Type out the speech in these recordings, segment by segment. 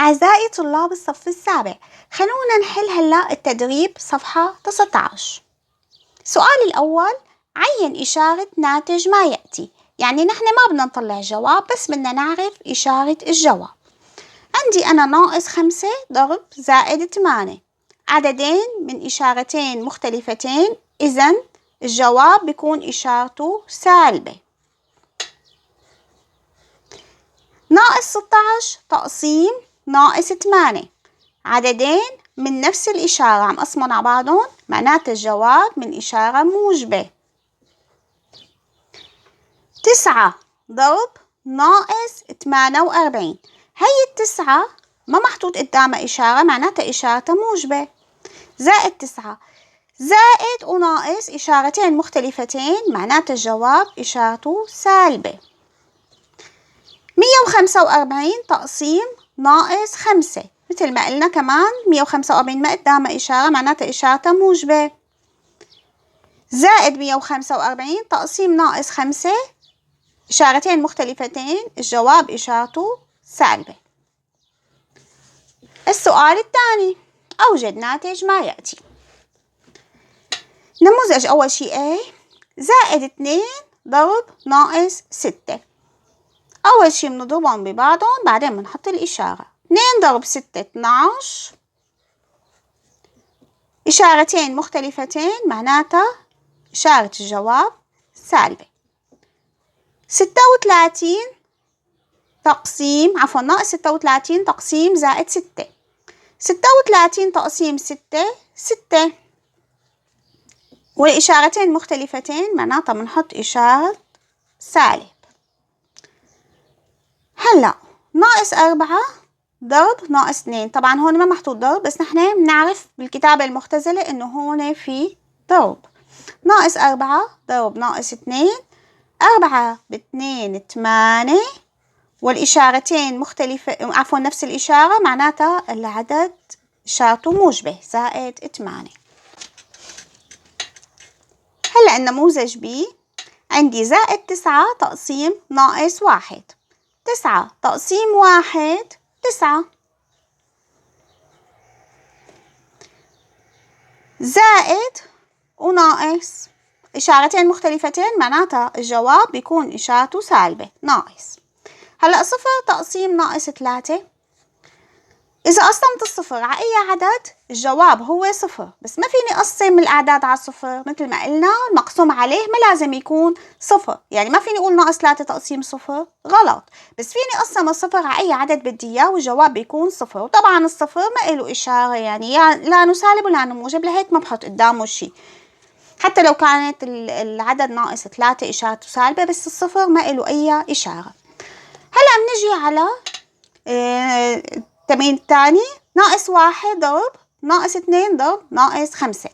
أعزائي طلاب الصف السابع، خلونا نحل هلأ التدريب صفحة 19. السؤال الأول: عين إشارة ناتج ما يأتي. يعني نحن ما بدنا نطلع جواب، بس بدنا نعرف إشارة الجواب. عندي أنا -5 ضرب -8، عددين من إشارتين مختلفتين، إذن الجواب بيكون إشارته سالبة. -16 تقسيم -8، عددين من نفس الإشارة عم قسمن على بعضهم، معناته الجواب من إشارة موجبة. 9 ضرب -48، هي التسعة ما محطوط قدامها إشارة، معناتها إشارتها موجبة. زائد 9 زائد وناقص إشارتين مختلفتين، معناته الجواب إشارته سالبة. 145 تقسيم -5، مثل ما قلنا كمان 145 ما قدامها إشارة، معناتها إشارتها موجبة. زائد 145 تقسيم -5، إشارتين مختلفتين، الجواب إشارته سالبة. السؤال الثاني: أوجد ناتج ما يأتي. نموذج أول شيء A: -2 ضرب -6. أول شيء بنضربهم ببعضهم، بعدين بنحط الإشارة. 2 ضرب 6 12، إشارتين مختلفتين، معناتها إشارة الجواب سالبة. 36 تقسيم -36 تقسيم زائد 6، 36 تقسيم 6 6، والإشارتين مختلفتين، معناتها بنحط إشارة سالب. هلا -4 ضرب -2، طبعا هون ما محطوط ضرب، بس نحن بنعرف بالكتابة المختزلة إنه هون في ضرب. -4 ضرب -2، 4 ب2 8، والإشارتين مختلفة، عفوا نفس الإشارة، معناتها العدد إشارته موجبة، زائد 8. هلا النموذج B: عندي -9 تقسيم -1، 9 تقسيم 1 9، زائد وناقص إشارتين مختلفتين، معناتها الجواب بيكون إشارته سالبة، ناقص. هلأ 0 تقسيم -3، إذا قسمت الصفر على أي عدد الجواب هو 0، بس ما فيني أقسم الأعداد على صفر، مثل ما قلنا المقسوم عليه ما لازم يكون 0، يعني ما فيني أقول -3 تقسيم 0، غلط، بس فيني أقسم الصفر على أي عدد بدي إياه والجواب بيكون 0. وطبعا الصفر ما له إشارة، يعني لا إنه سالب ولا إنه موجب، لهيك ما بحط قدامه شيء. حتى لو كانت العدد -3 إشارته سالبة، بس الصفر ما له أي إشارة. هلا بنجي على التمرين الثاني: -1 ضرب -2 ضرب -5.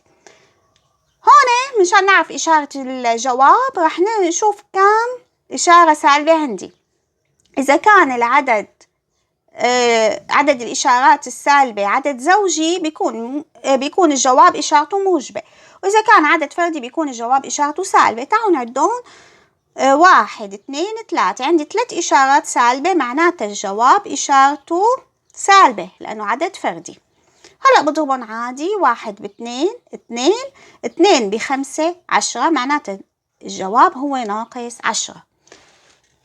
هون مشان نعرف إشارة الجواب رح نشوف كم إشارة سالبة عندي. إذا كان العدد عدد الإشارات السالبة عدد زوجي، بيكون الجواب إشارته موجبة، وإذا كان عدد فردي بيكون الجواب إشارته سالبة. تعالوا نعدهم: 1 2 3، عندي 3 إشارات سالبة، معناتها الجواب إشارته سالبة لأنه عدد فردي. هلأ بضربهم عادي: 1 ب2 2، 2 ب5 10، معناتها الجواب هو -10.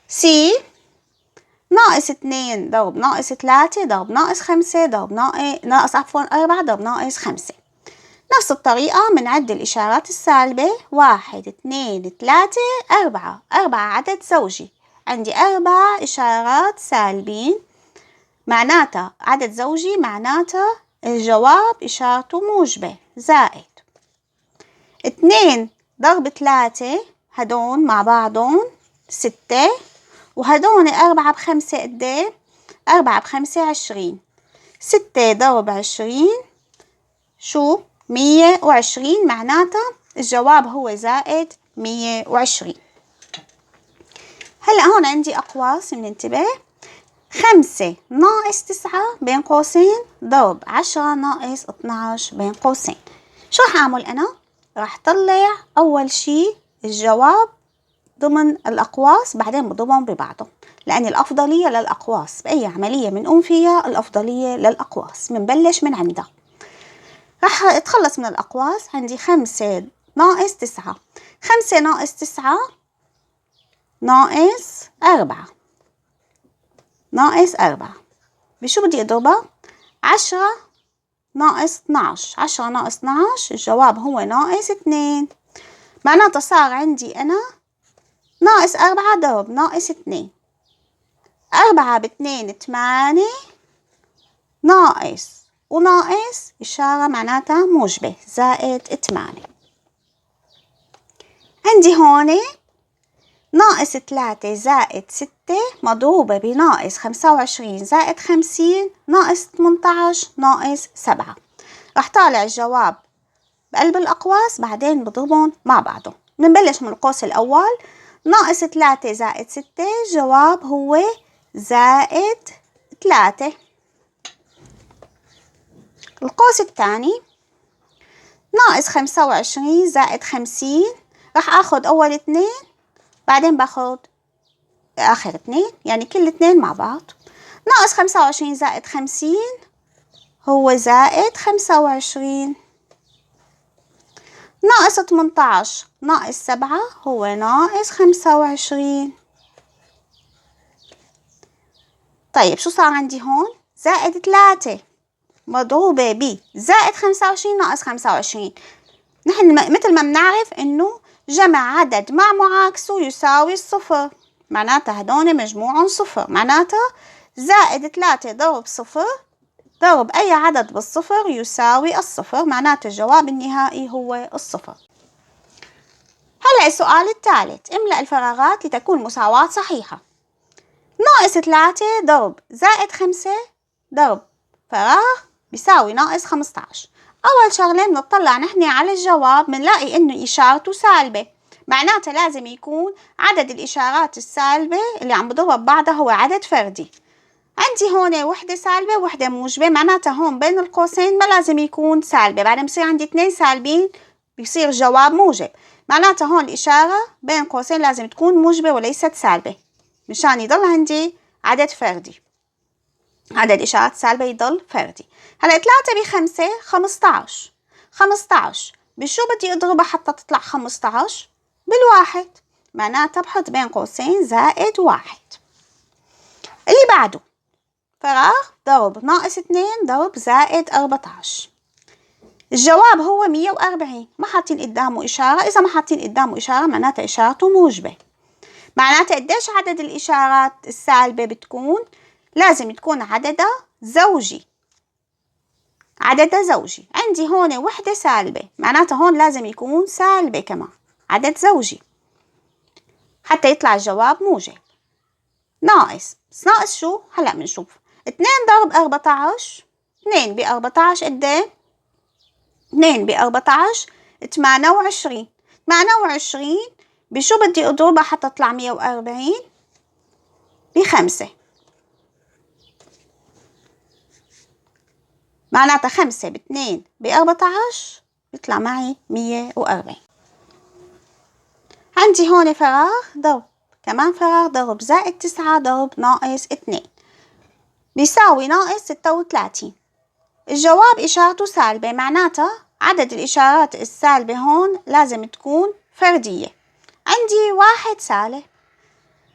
سي: -2 ضرب -3 ضرب -5 ضرب -4 ضرب -5. نفس الطريقة بنعد الإشارات السالبة: 1 2 3 4، 4 عدد زوجي، عندي 4 إشارات سالبين، معناتها عدد زوجي، معناتها الجواب إشارته موجبة، زائد 2 ضرب 3، هدول مع بعضهم 6، وهدول 4 ب5 قد 4 ب5 20، 6 ضرب 20 شو 120، معناتها الجواب هو زائد 120. هلأ هون عندي أقواس بننتبه: 5 ناقص 9 بين قوسين ضرب 10 ناقص 12 بين قوسين. شو رح أعمل أنا؟ رح طلع أول شي الجواب ضمن الأقواس بعدين بضمهم ببعضهم، لأن الأفضلية للأقواس بأي عملية بنقوم فيها الأفضلية للأقواس. بنبلش من عندها. راح أتخلص من الأقواس. عندي 5 ناقص 9. 5 ناقص 9 ناقص 4. ناقص 4 بشو بدي أضربها؟ 10 ناقص 12. 10 ناقص 12 الجواب هو ناقص 2. معناته صار عندي أنا ناقص 4 ضرب ناقص 2. 4 ب2 8 ناقص وناقص إشارة معناتها موجبة زائد 8. عندي هون ناقص 3 زائد 6 مضروبة بناقص 25 زائد 50 ناقص 18 ناقص 7. رح طالع الجواب بقلب الأقواس بعدين بضربهم مع بعضهم. بنبلش من القوس الأول. ناقص 3 زائد 6 الجواب هو زائد 3. القوس الثاني ناقص 25 زائد 50 رح أخذ أول 2 بعدين باخذ آخر 2 يعني كل 2 مع بعض. ناقص 25 زائد 50 هو زائد 25. ناقص 18 ناقص 7 هو ناقص 25. طيب شو صار عندي هون؟ زائد 3 مضروبة ب زائد 25 ناقص 25. نحن مثل ما بنعرف إنه جمع عدد مع معاكسه يساوي الصفر، معناتها هدول مجموعهم صفر. معناتها زائد 3 ضرب صفر ضرب أي عدد بالصفر يساوي الصفر، معناته الجواب النهائي هو الصفر. هلأ السؤال الثالث. املأ الفراغات لتكون مساواة صحيحة. ناقص 3 ضرب زائد 5 ضرب فراغ بيساوي ناقص 15. أول شغلة بنطلع نحن على الجواب بنلاقي إنه إشارته سالبة، معناته لازم يكون عدد الإشارات السالبة اللي عم بضربها ببعضها هو عدد فردي. عندي هون وحدة سالبة وحدة موجبة، معناتها هون بين القوسين ما لازم يكون سالبة، بعدين بصير عندي 2 سالبين بيصير الجواب موجب، معناتها هون الإشارة بين قوسين لازم تكون موجبة وليست سالبة مشان يضل عندي عدد فردي. عدد إشارات سالبة يضل فردي. هلا 3 ب5 15. 15 بشو بدي أضربها حتى تطلع 15؟ بالواحد، معناتها بحط بين قوسين زائد 1. اللي بعده فراغ ضرب ناقص 2 ضرب زائد 14. الجواب هو 140. ما حاطين قدامه إشارة، إذا ما حاطين قدامه إشارة معناتها إشارته موجبة. معناتها قديش عدد الإشارات السالبة بتكون؟ لازم تكون عددها زوجي. عددها زوجي. عندي هون وحدة سالبة، معناتها هون لازم يكون سالبة كمان، عدد زوجي حتى يطلع الجواب موجب. ناقص، بس ناقص شو؟ هلأ بنشوف. 2 ضرب 14. 2 ب 14 قد ايه؟ 2 ب 14 28. 28 بشو بدي أضربها حتى تطلع 140؟ ب5. معناتها 5 ب2 ب 14 بيطلع معي 140. عندي هون فراغ ضرب كمان فراغ ضرب زائد 9 ضرب ناقص 2 بيساوي ناقص 36. الجواب إشارته سالبة، معناتها عدد الإشارات السالبة هون لازم تكون فردية. عندي 1 سالب،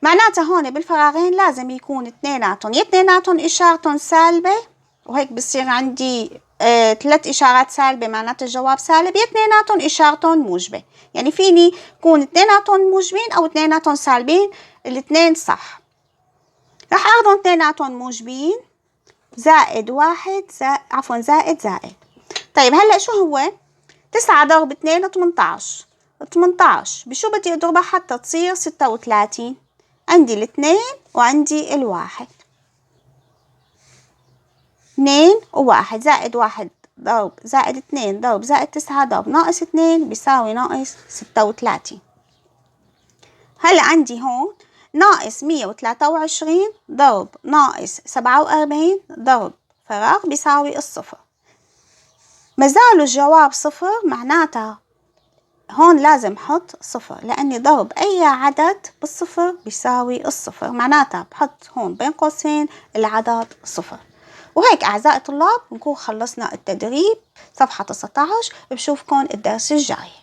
معناتها هون بالفراغين لازم يكون اثنيناتهم، يا اثنيناتهم إشارتهم سالبة وهيك بصير عندي 3 إشارات سالبة، معناتها الجواب سالب، يا اثنيناتهم إشارتهم موجبة. يعني فيني يكون اثنيناتهم موجبين أو اثنيناتهم سالبين، الاثنين صح. رح أخذهم اثنيناتهم موجبين زائد 1 زائد. طيب هلأ شو هو؟ 9 ضرب 2 18. 18 بشو بدي أضربها حتى تصير 36؟ عندي الاثنين وعندي الواحد. 2 و1 زائد 1 ضرب زائد 2 ضرب زائد 9 ضرب ناقص 2 بيساوي ناقص 36. هلا عندي هون ناقص 123 ضرب ناقص 47 ضرب فراغ بيساوي الصفر. مازالوا الجواب صفر، معناتها هون لازم حط صفر، لأني ضرب أي عدد بالصفر بيساوي الصفر، معناتها بحط هون بين قوسين العدد صفر. وهيك أعزائي الطلاب نكون خلصنا التدريب صفحة 19. بشوفكن الدرس الجاي.